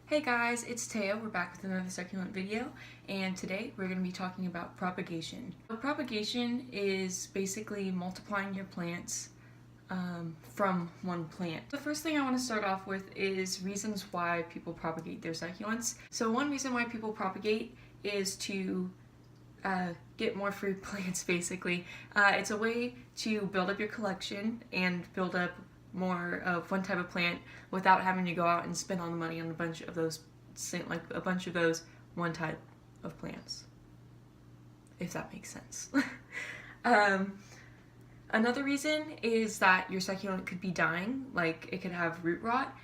Hey guys, it's Taya. We're back with another succulent video, and today we're going to be talking about propagation. So propagation is basically multiplying your plants from one plant. The first thing I want to start off with is reasons why people propagate their succulents. So one reason why people propagate is to get more fruit plants, basically. It's a way to build up your collection and build up more of one type of plant without having to go out and spend all the money on a bunch of those one type of plants, if that makes sense. Another reason is that your succulent could be dying, like it could have root rot,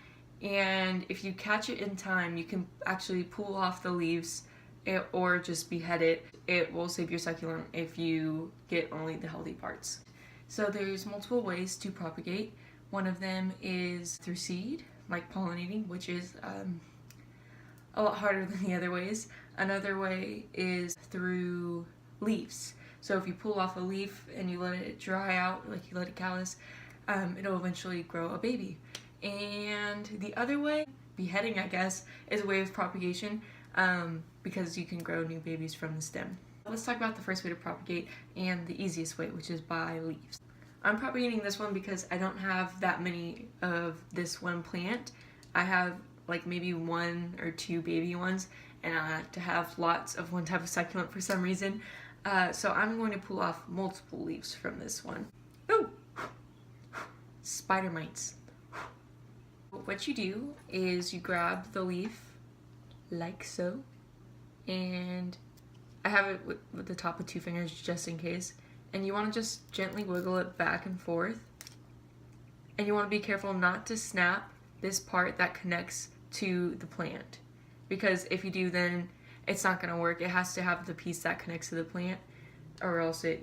and if you catch it in time, you can actually pull off the leaves or just behead it. It will save your succulent if you get only the healthy parts. So there's multiple ways to propagate. One of them is through seed, like pollinating, which is a lot harder than the other ways. Another way is through leaves. So if you pull off a leaf and you let it dry out, like you let it callus, it'll eventually grow a baby. And the other way, beheading I guess, is a way of propagation because you can grow new babies from the stem. Let's talk about the first way to propagate and the easiest way, which is by leaves. I'm propagating this one because I don't have that many of this one plant. I have like maybe one or two baby ones, and I like to have lots of one type of succulent for some reason. So I'm going to pull off multiple leaves from this one. Ooh! Spider mites. What you do is you grab the leaf like so, and I have it with the top of 2 fingers just in case. And you want to just gently wiggle it back and forth. And you want to be careful not to snap this part that connects to the plant. Because if you do, then it's not going to work. It has to have the piece that connects to the plant, or else it,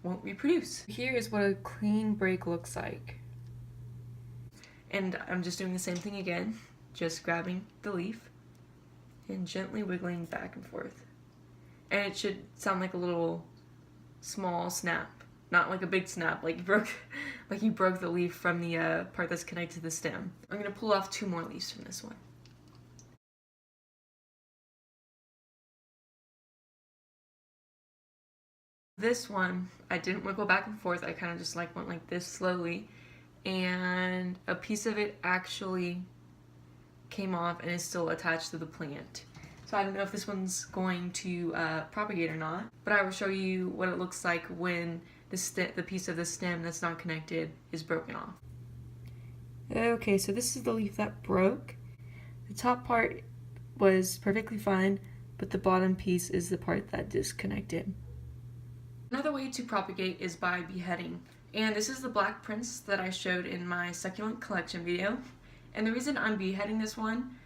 won't reproduce. Here is what a clean break looks like. And I'm just doing the same thing again. Just grabbing the leaf and gently wiggling back and forth. And it should sound like a little small snap, not like a big snap, like you broke the leaf from the part that's connected to the stem. I'm gonna pull off 2 more leaves from this one. This one, I didn't wiggle back and forth. I kind of just went like this slowly, and a piece of it actually came off and is still attached to the plant. So I don't know if this one's going to propagate or not, but I will show you what it looks like when the piece of the stem that's not connected is broken off. Okay, so this is the leaf that broke. The top part was perfectly fine, but the bottom piece is the part that disconnected. Another way to propagate is by beheading, and this is the black prince that I showed in my succulent collection video. And the reason I'm beheading this one,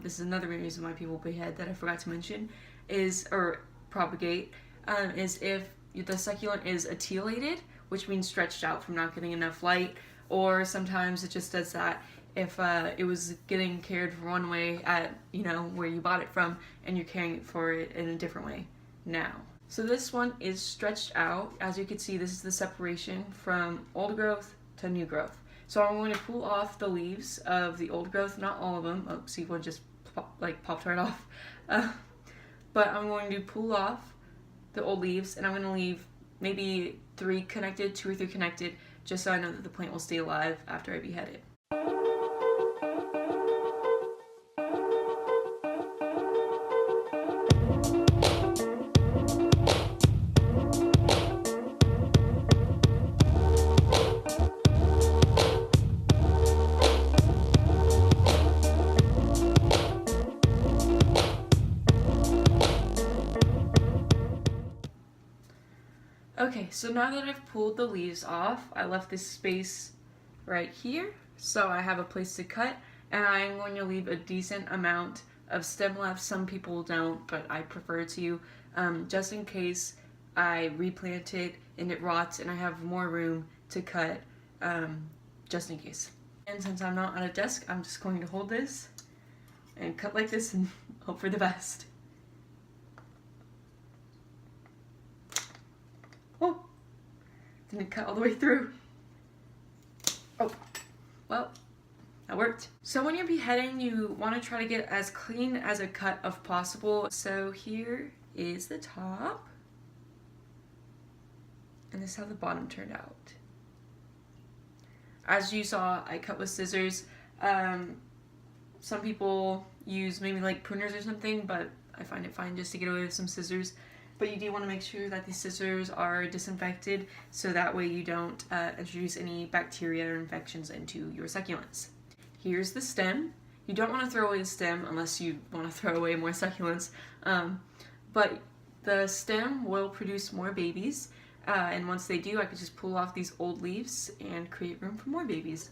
this is another reason why people behead that I forgot to mention, or propagate, is if the succulent is etiolated, which means stretched out from not getting enough light, or sometimes it just does that if it was getting cared for one way at, where you bought it from, and you're caring it for it in a different way now. So this one is stretched out. As you can see, this is the separation from old growth to new growth. So I'm going to pull off the leaves of the old growth, not all of them. Oh, see, one just popped right off. But I'm going to pull off the old leaves, and I'm going to leave maybe 3 connected, 2 or 3 connected, just so I know that the plant will stay alive after I behead it. Okay, so now that I've pulled the leaves off, I left this space right here, so I have a place to cut, and I'm going to leave a decent amount of stem left. Some people don't, but I prefer to, just in case I replant it and it rots and I have more room to cut, just in case. And since I'm not on a desk, I'm just going to hold this and cut like this and hope for the best. Oh, didn't cut all the way through. Oh, well, that worked. So when you're beheading, you want to try to get as clean as a cut of possible. So here is the top. And this is how the bottom turned out. As you saw, I cut with scissors. Some people use maybe like pruners or something, but I find it fine just to get away with some scissors. But you do want to make sure that these scissors are disinfected so that way you don't introduce any bacteria or infections into your succulents. Here's the stem. You don't want to throw away the stem unless you want to throw away more succulents. But the stem will produce more babies. And once they do, I could just pull off these old leaves and create room for more babies.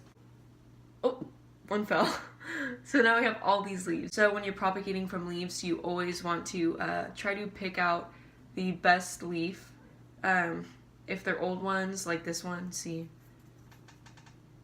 Oh, one fell. So now we have all these leaves. So when you're propagating from leaves, you always want to try to pick out the best leaf. If they're old ones, like this one, see,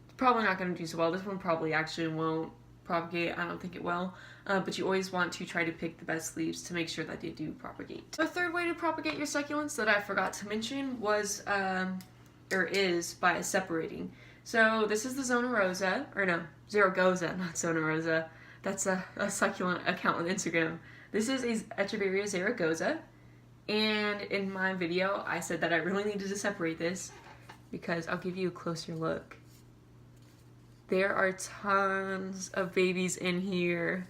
it's probably not going to do so well. This one probably actually won't propagate. I don't think it will. But you always want to try to pick the best leaves to make sure that they do propagate. The third way to propagate your succulents that I forgot to mention was, or is, by separating. So this is the Zona Rosa, or no, Zaragoza, not Zona Rosa. That's a succulent account on Instagram. This is a Echeveria Zaragoza. And in my video, I said that I really needed to separate this because I'll give you a closer look. There are tons of babies in here.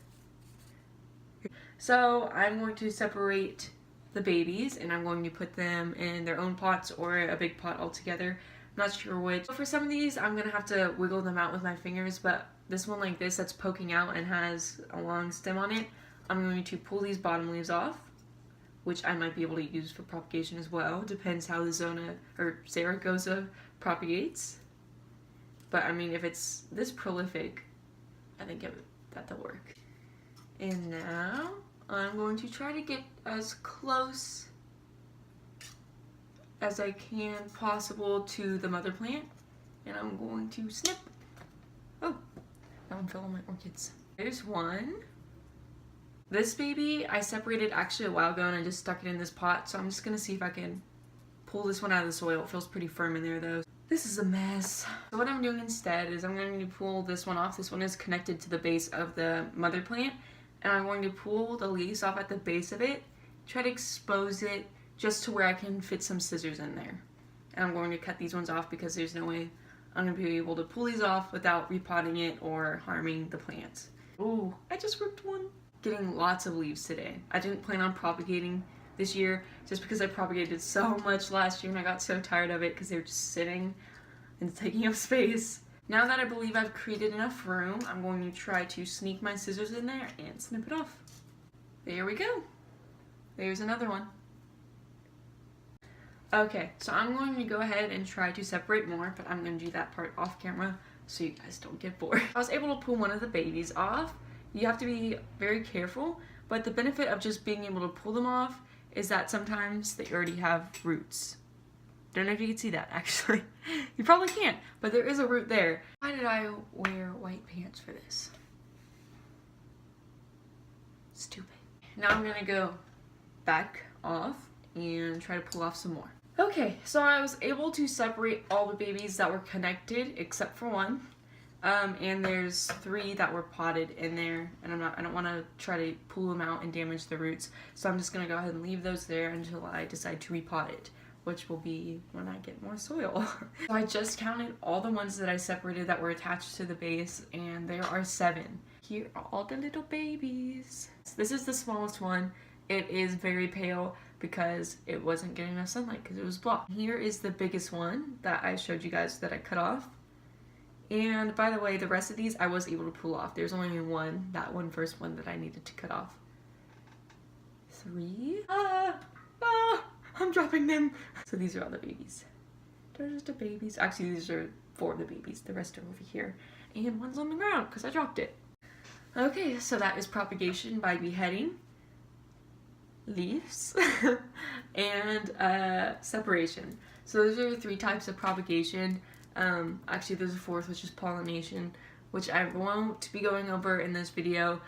So I'm going to separate the babies and I'm going to put them in their own pots or a big pot altogether. I'm not sure which. For some of these, I'm going to have to wiggle them out with my fingers, but this one like this that's poking out and has a long stem on it, I'm going to pull these bottom leaves off, which I might be able to use for propagation as well. Depends how the Zona or Zaragoza propagates. But I mean, if it's this prolific, I think that'll work. And now I'm going to try to get as close as I can possible to the mother plant. And I'm going to snip. Oh, that one fell on my orchids. There's one. This baby I separated actually a while ago and I just stuck it in this pot. So I'm just going to see if I can pull this one out of the soil. It feels pretty firm in there though. This is a mess. So what I'm doing instead is I'm going to pull this one off. This one is connected to the base of the mother plant. And I'm going to pull the leaves off at the base of it. Try to expose it just to where I can fit some scissors in there. And I'm going to cut these ones off because there's no way I'm going to be able to pull these off without repotting it or harming the plants. Ooh, I just ripped one. Getting lots of leaves today. I didn't plan on propagating this year just because I propagated so much last year and I got so tired of it because they were just sitting and taking up space. Now that I believe I've created enough room, I'm going to try to sneak my scissors in there and snip it off. There we go. There's another one. Okay, so I'm going to go ahead and try to separate more, but I'm going to do that part off camera so you guys don't get bored. I was able to pull one of the babies off. You have to be very careful, but the benefit of just being able to pull them off is that sometimes they already have roots. Don't know if you can see that, actually. You probably can't, but there is a root there. Why did I wear white pants for this? Stupid. Now I'm gonna go back off and try to pull off some more. Okay, so I was able to separate all the babies that were connected except for one. And there's 3 that were potted in there, and I don't want to try to pull them out and damage the roots, so I'm just going to go ahead and leave those there until I decide to repot it, which will be when I get more soil. So I just counted all the ones that I separated that were attached to the base, and there are 7. Here are all the little babies. This is the smallest one. It is very pale because it wasn't getting enough sunlight because it was blocked. Here is the biggest one that I showed you guys that I cut off. And by the way, the rest of these I was able to pull off. There's only one, that one first one that I needed to cut off. 3. I'm dropping them. So these are all the babies. They're just the babies. Actually, these are 4 of the babies. The rest are over here. And one's on the ground because I dropped it. Okay, so that is propagation by beheading, leaves, and separation. So those are the 3 types of propagation. Actually there's a 4th, which is pollination, which I won't be going over in this video,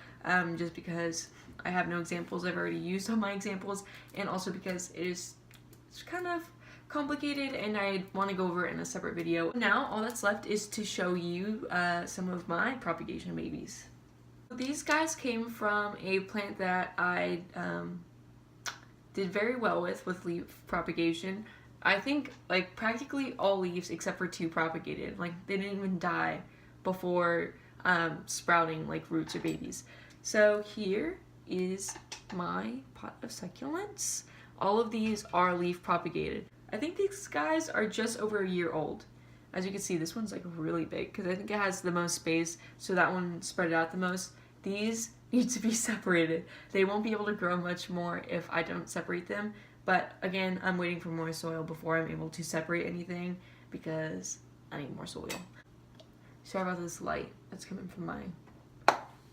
just because I have no examples. I've already used all my examples, and also because it's kind of complicated and I want to go over it in a separate video. Now all that's left is to show you some of my propagation babies. These guys came from a plant that I did very well with leaf propagation. I think like practically all leaves except for 2 propagated. Like they didn't even die before sprouting like roots or babies. So here is my pot of succulents. All of these are leaf propagated. I think these guys are just over a year old. As you can see, this one's like really big because I think it has the most space, so that one spread out the most. These need to be separated. They won't be able to grow much more if I don't separate them. But again, I'm waiting for more soil before I'm able to separate anything because I need more soil. Sorry about this light that's coming from my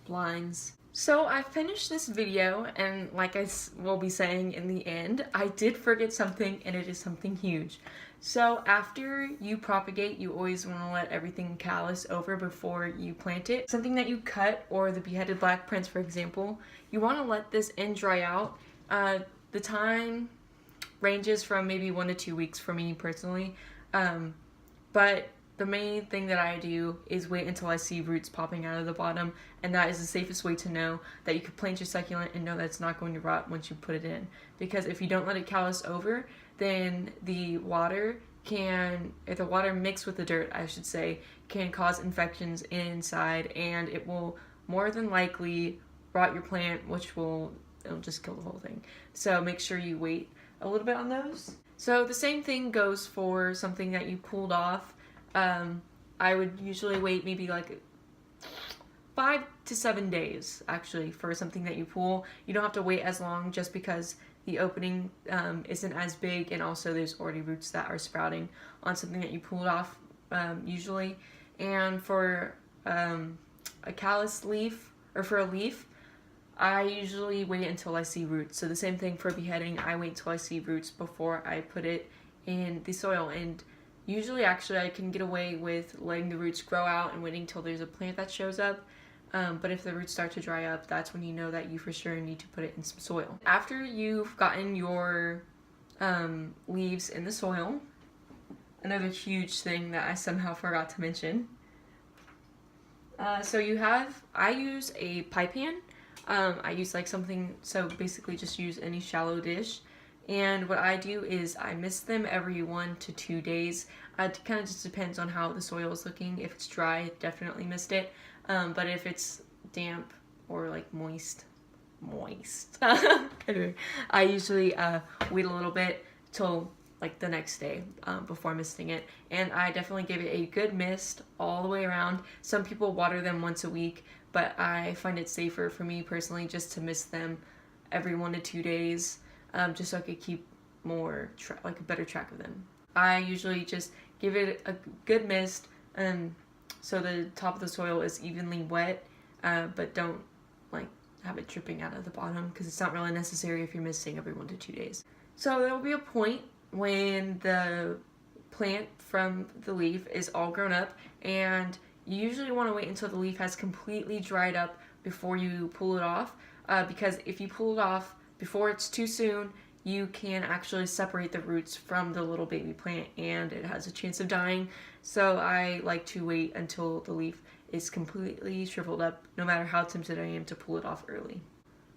blinds. So I finished this video, and like I will be saying in the end, I did forget something, and it is something huge. So after you propagate, you always want to let everything callus over before you plant it. Something that you cut, or the beheaded black prince for example, you want to let this end dry out. The time ranges from maybe 1 to 2 weeks for me personally, but the main thing that I do is wait until I see roots popping out of the bottom, and that is the safest way to know that you can plant your succulent and know that it's not going to rot once you put it in. Because if you don't let it callus over, then the water mixed with the dirt, I should say, can cause infections inside, and it will more than likely rot your plant, it'll just kill the whole thing. So make sure you wait a little bit on those. So the same thing goes for something that you pulled off. I would usually wait maybe like 5 to 7 days actually for something that you pull. You don't have to wait as long just because the opening isn't as big, and also there's already roots that are sprouting on something that you pulled off usually. And for a callus leaf, or for a leaf, I usually wait until I see roots. So the same thing for beheading, I wait until I see roots before I put it in the soil. And usually actually I can get away with letting the roots grow out and waiting until there's a plant that shows up. But if the roots start to dry up, that's when you know that you for sure need to put it in some soil. After you've gotten your leaves in the soil, another huge thing that I somehow forgot to mention. I use a pie pan. I use like something, so basically just use any shallow dish. And what I do is I mist them every 1 to 2 days. It kind of just depends on how the soil is looking. If it's dry, definitely mist it. But if it's damp or like moist, I usually wait a little bit till like the next day before misting it. And I definitely give it a good mist all the way around. Some people water them once a week, but I find it safer for me personally just to mist them every 1 to 2 days. Just so I could keep a better track of them. I usually just give it a good mist, so the top of the soil is evenly wet, but don't like have it dripping out of the bottom because it's not really necessary if you're misting every 1 to 2 days. So there will be a point when the plant from the leaf is all grown up, and you usually want to wait until the leaf has completely dried up before you pull it off, because if you pull it off before it's too soon, you can actually separate the roots from the little baby plant and it has a chance of dying. So I like to wait until the leaf is completely shriveled up, no matter how tempted I am to pull it off early.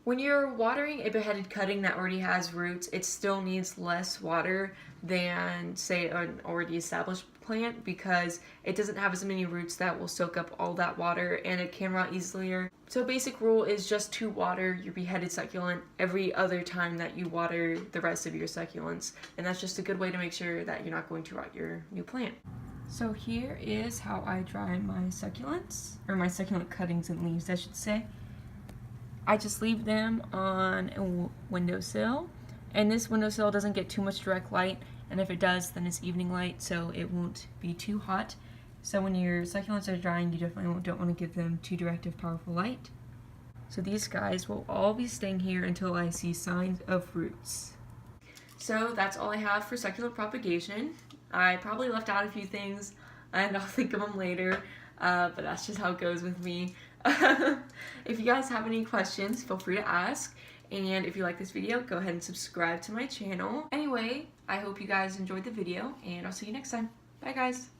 When you're watering a beheaded cutting that already has roots, it still needs less water than, say, an already established plant because it doesn't have as many roots that will soak up all that water and it can rot easier. So basic rule is just to water your beheaded succulent every other time that you water the rest of your succulents. And that's just a good way to make sure that you're not going to rot your new plant. So here is how I dry my succulents, or my succulent cuttings and leaves, I should say. I just leave them on a windowsill, and this windowsill doesn't get too much direct light, and if it does, then it's evening light, so it won't be too hot. So when your succulents are drying, you definitely don't want to give them too direct of powerful light. So these guys will all be staying here until I see signs of roots. So that's all I have for succulent propagation. I probably left out a few things, and I'll think of them later, but that's just how it goes with me. If you guys have any questions, feel free to ask. And if you like this video, go ahead and subscribe to my channel. Anyway, I hope you guys enjoyed the video, and I'll see you next time. Bye guys!